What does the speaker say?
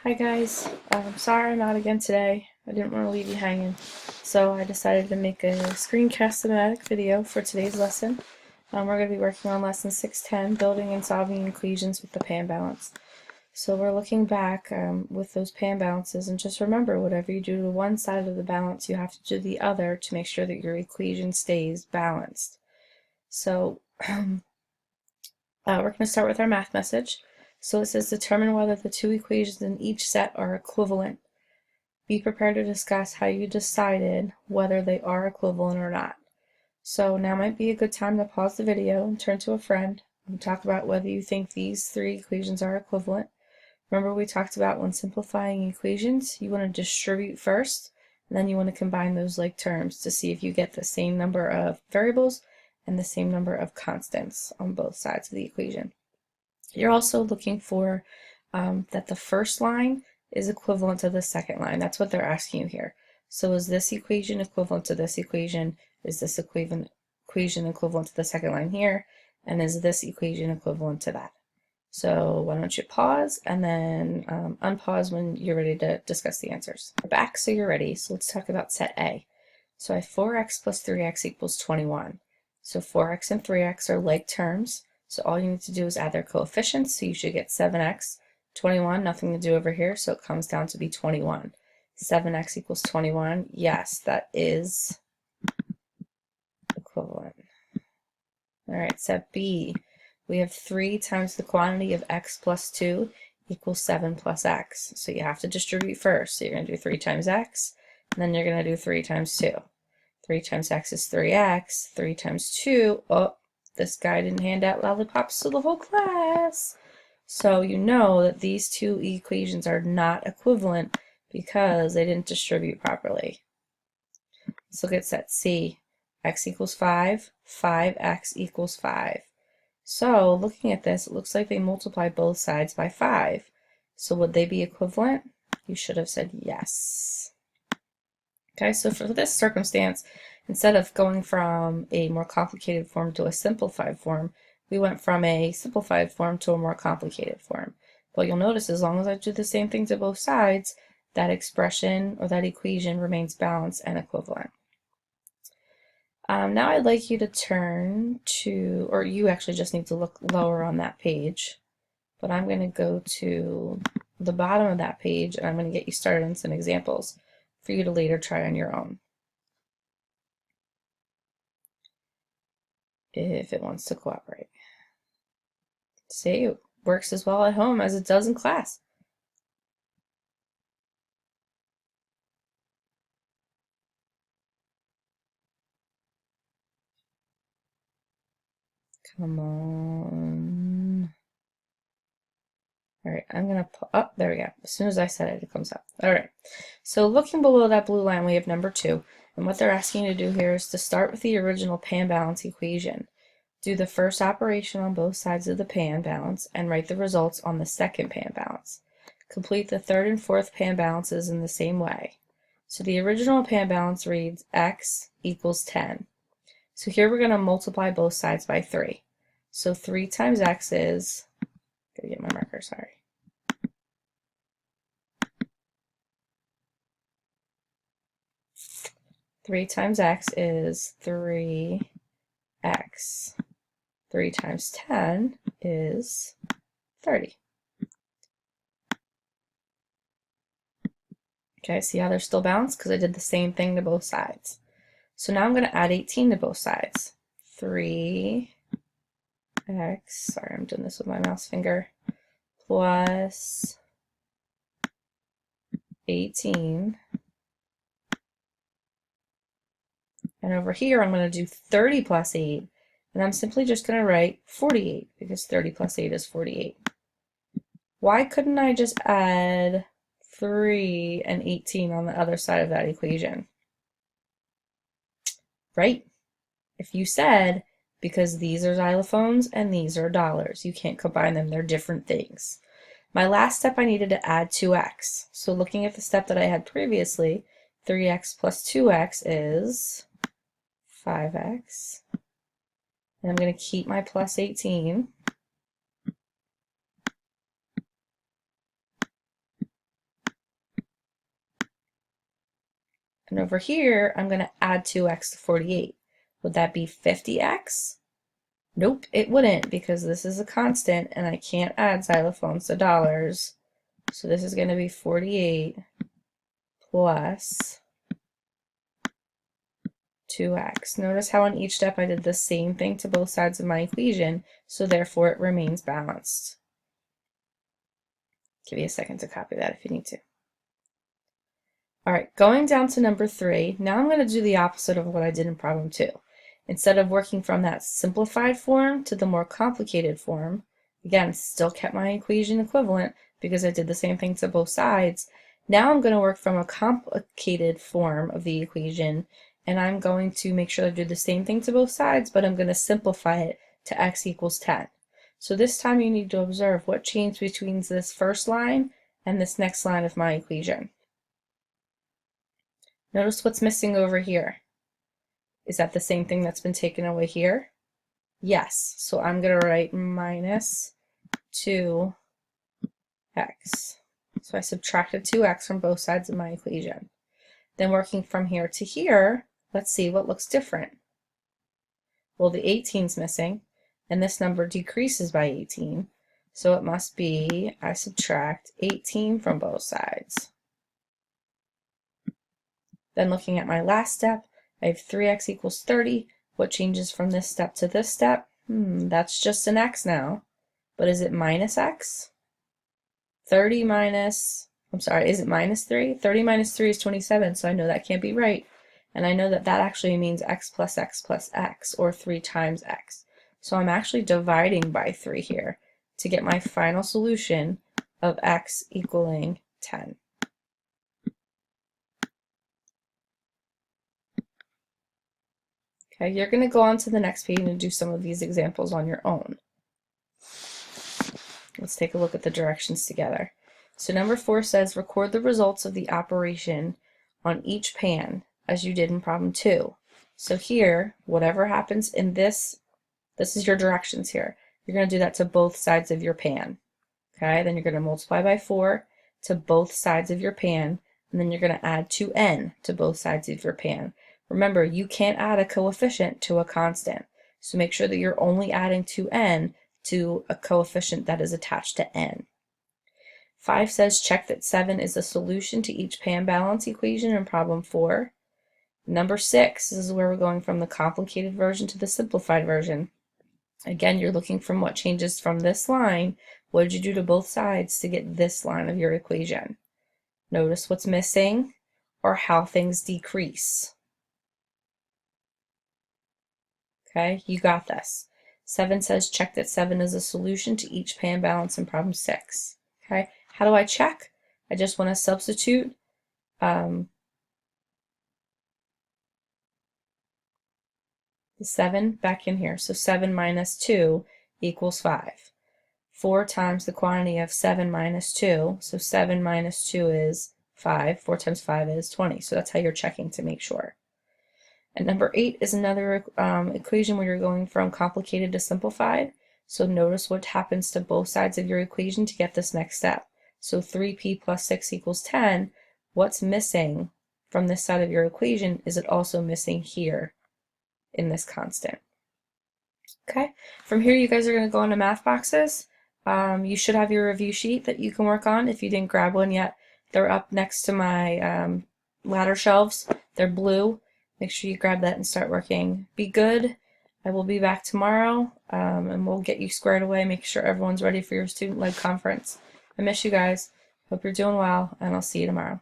Hi guys, sorry I'm out again today. I didn't want to leave you hanging, so I decided to make a screencast thematic video for today's lesson. We're going to be working on lesson 610, building and solving equations with the pan balance. So we're looking back with those pan balances, and just remember, whatever you do to one side of the balance, you have to do the other to make sure that your equation stays balanced. So we're going to start with our math message. So it says determine whether the two equations in each set are equivalent. Be prepared to discuss how you decided whether they are equivalent or not. So now might be a good time to pause the video and turn to a friend and talk about whether you think these three equations are equivalent. Remember we talked about when simplifying equations, you want to distribute first, and then you want to combine those like terms to see if you get the same number of variables and the same number of constants on both sides of the equation. You're also looking for that the first line is equivalent to the second line. That's what they're asking you here. So is this equation equivalent to this equation? Is this equation equivalent to the second line here? And is this equation equivalent to that? So why don't you pause and then unpause when you're ready to discuss the answers. We're back, so you're ready. So let's talk about set A. So I have 4x plus 3x equals 21. So 4x and 3x are like terms. So all you need to do is add their coefficients. So you should get 7x, 21, nothing to do over here. So it comes down to be 21. 7x equals 21. Yes, that is equivalent. All right, set B. We have 3 times the quantity of x plus 2 equals 7 plus x. So you have to distribute first. So you're going to do 3 times x, and then you're going to do 3 times 2. 3 times x is 3x. 3 times 2, oh, this guy didn't hand out lollipops to the whole class. So you know that these two equations are not equivalent because they didn't distribute properly. Let's look at set C. X equals 5, 5x equals 5. So looking at this, it looks like they multiply both sides by 5. So would they be equivalent? You should have said yes. Okay, so for this circumstance, instead of going from a more complicated form to a simplified form, we went from a simplified form to a more complicated form. But you'll notice as long as I do the same thing to both sides, that expression or that equation remains balanced and equivalent. Now I'd like you to turn to, or you actually just need to look lower on that page, but I'm going to go to the bottom of that page and I'm going to get you started on some examples for you to later try on your own, if it wants to cooperate. See, it works as well at home as it does in class. Come on. All right, I'm gonna put, oh, there we go. As soon as I said it, it comes up. All right, so looking below that blue line, we have number 2. And what they're asking you to do here is to start with the original pan balance equation. Do the first operation on both sides of the pan balance and write the results on the second pan balance. Complete the third and fourth pan balances in the same way. So the original pan balance reads x equals 10. So here we're going to multiply both sides by 3. So 3 times x is, gotta get my marker, sorry. 3 times x is 3x. 3 times 10 is 30. Okay, see how they're still balanced? Because I did the same thing to both sides. So now I'm going to add 18 to both sides. 3x, sorry, I'm doing this with my mouse finger, plus 18. And over here, I'm going to do 30 plus 8. And I'm simply just going to write 48 because 30 plus 8 is 48. Why couldn't I just add 3 and 18 on the other side of that equation? Right? If you said, because these are xylophones and these are dollars, you can't combine them, they're different things. My last step, I needed to add 2x. So looking at the step that I had previously, 3x plus 2x is 5x. And I'm going to keep my plus 18. And over here, I'm going to add 2x to 48. Would that be 50x? Nope, it wouldn't, because this is a constant and I can't add xylophones to dollars. So this is going to be 48 plus 2x. Notice how on each step I did the same thing to both sides of my equation, so therefore it remains balanced. Give you a second to copy that if you need to. All right, going down to number 3, now I'm going to do the opposite of what I did in problem 2. Instead of working from that simplified form to the more complicated form, again, still kept my equation equivalent because I did the same thing to both sides. Now I'm going to work from a complicated form of the equation, and I'm going to make sure I do the same thing to both sides, but I'm going to simplify it to x equals 10. So this time you need to observe what changed between this first line and this next line of my equation. Notice what's missing over here. Is that the same thing that's been taken away here? Yes. So I'm going to write minus 2x. So I subtracted 2x from both sides of my equation. Then working from here to here, let's see what looks different. Well, the 18's missing, and this number decreases by 18. So it must be I subtract 18 from both sides. Then looking at my last step, I have 3x equals 30. What changes from this step to this step? That's just an x now. But is it minus x? 30 minus, is it minus 3? 30 minus 3 is 27, so I know that can't be right. And I know that that actually means x plus x plus x, or 3 times x. So I'm actually dividing by 3 here to get my final solution of x equaling 10. Okay, you're going to go on to the next page and do some of these examples on your own. Let's take a look at the directions together. So number 4 says record the results of the operation on each pan as you did in problem 2. So here, whatever happens in this is your directions here. You're going to do that to both sides of your pan. Okay, then you're going to multiply by 4 to both sides of your pan, and then you're going to add 2n to both sides of your pan. Remember, you can't add a coefficient to a constant, so make sure that you're only adding 2n to a coefficient that is attached to n. 5 says check that 7 is a solution to each pan balance equation in problem 4. Number 6, this is where we're going from the complicated version to the simplified version. Again, you're looking from what changes from this line. What did you do to both sides to get this line of your equation? Notice what's missing or how things decrease. Okay, you got this. 7 says check that 7 is a solution to each pan balance in problem 6. Okay, how do I check? I just want to substitute the 7 back in here. So 7 minus 2 equals 5. 4 times the quantity of 7 minus 2. So 7 minus 2 is 5. 4 times 5 is 20. So that's how you're checking to make sure. And number 8 is another equation where you're going from complicated to simplified. So notice what happens to both sides of your equation to get this next step. So 3p plus 6 equals 10. What's missing from this side of your equation is it also missing here in this constant. Okay, from here you guys are going to go into math boxes. You should have your review sheet that you can work on if you didn't grab one yet. They're up next to my ladder shelves. They're blue. Make sure you grab that and start working. Be good. I will be back tomorrow, and we'll get you squared away, make sure everyone's ready for your student-led conference. I miss you guys. Hope you're doing well, and I'll see you tomorrow.